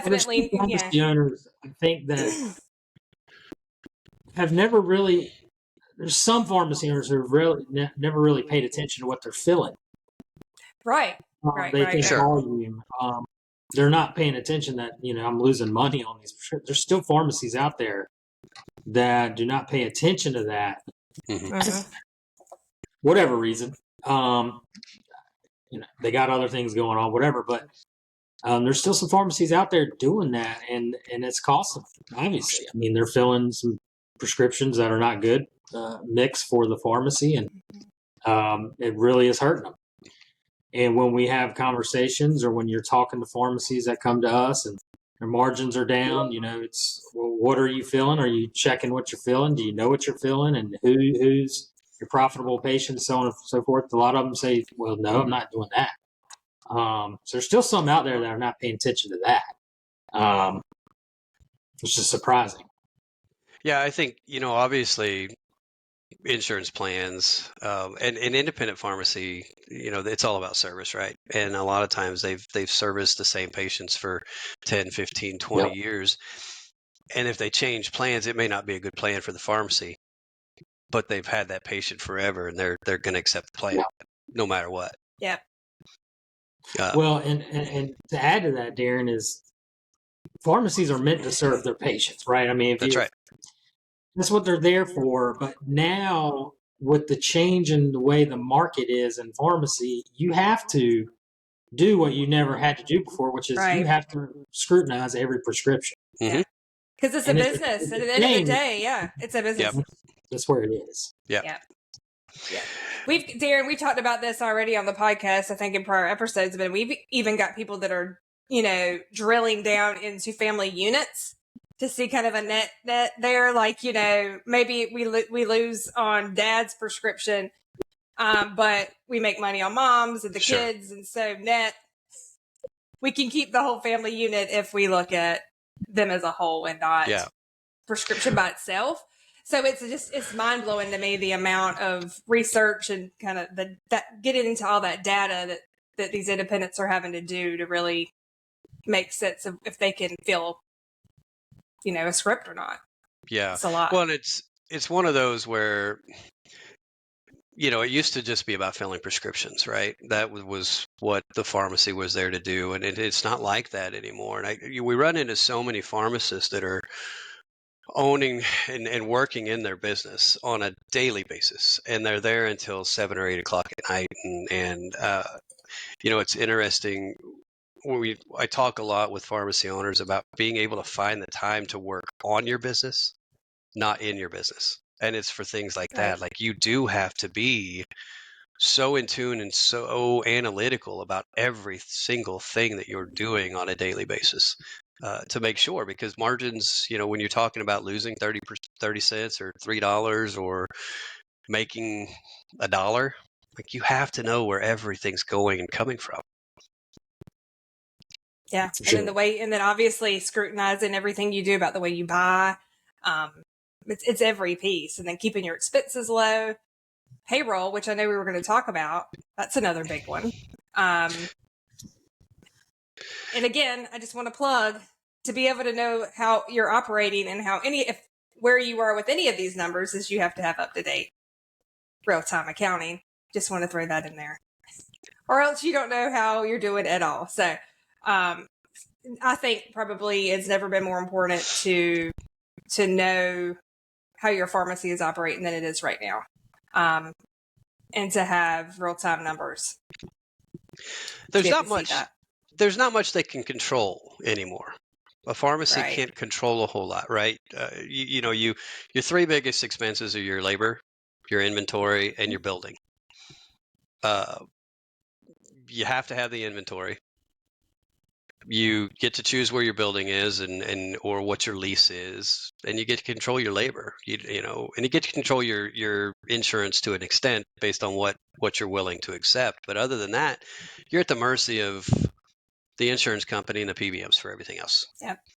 there's definitely, some pharmacy owners, I think, that have never really. There's some pharmacy owners who have really never really paid attention to what they're filling. Right. They think Sure. volume. They're not paying attention that, I'm losing money on these. There's still pharmacies out there that do not pay attention to that. Mhm. Whatever reason. They got other things going on, whatever, but there's still some pharmacies out there doing that, and it's costing them, obviously. I mean, they're filling some prescriptions that are not good mix for the pharmacy, and it really is hurting them. And when we have conversations, or when you're talking to pharmacies that come to us and their margins are down, it's, well, what are you filling? Are you checking what you're filling? Do you know what you're filling? And who's your profitable patients, so on and so forth? A lot of them say, well, no, I'm not doing that. So there's still some out there that are not paying attention to that. It's just surprising. Yeah, I think, obviously insurance plans and independent pharmacy, it's all about service, right? And a lot of times they've serviced the same patients for 10, 15, 20 Yep. years. And if they change plans, it may not be a good plan for the pharmacy, but they've had that patient forever, and they're going to accept the plan no matter what. Yep. Well, and to add to that, Darin, is pharmacies are meant to serve their patients, right? I mean, That's right. That's what they're there for. But now, with the change in the way the market is in pharmacy, you have to do what you never had to do before, which is you have to scrutinize every prescription. Mm-hmm. Because it's a business. At the end of the day, it's a business. Yep. That's where it is. Yeah. Darin, we talked about this already on the podcast, I think in prior episodes, but we've even got people that are, drilling down into family units to see kind of a net there. Like, maybe we lose on dad's prescription, but we make money on mom's and the kids. And so net, we can keep the whole family unit if we look at them as a whole and not prescription by itself. So it's mind blowing to me, the amount of research and kind of that getting into all that data that these independents are having to do to really make sense of if they can fill, a script or not. Yeah. It's a lot. Well, and it's one of those where, it used to just be about filling prescriptions, right? That was what the pharmacy was there to do. And it's not like that anymore. And we run into so many pharmacists that are owning and working in their business on a daily basis, and they're there until 7 or 8 o'clock at night. And it's interesting. I talk a lot with pharmacy owners about being able to find the time to work on your business, not in your business. And it's for things like that. Like, you do have to be so in tune and so analytical about every single thing that you're doing on a daily basis. To make sure, because margins, when you're talking about losing 30 cents or $3 or making $1, like, you have to know where everything's going and coming from. Yeah. And then obviously scrutinizing everything you do about the way you buy. It's every piece. And then keeping your expenses low. Payroll, which I know we were going to talk about. That's another big one. And again, I just want to plug, to be able to know how you're operating and where you are with any of these numbers, is you have to have up-to-date real-time accounting. Just want to throw that in there. Or else you don't know how you're doing at all. So I think probably it's never been more important to know how your pharmacy is operating than it is right now. And to have real-time numbers. There's not much they can control anymore. A pharmacy can't control a whole lot, right? Your 3 biggest expenses are your labor, your inventory, and your building. You have to have the inventory. You get to choose where your building is or what your lease is, and you get to control your labor. And you get to control your insurance to an extent based on what you're willing to accept. But other than that, you're at the mercy of the insurance company and the PBMs for everything else. Yep.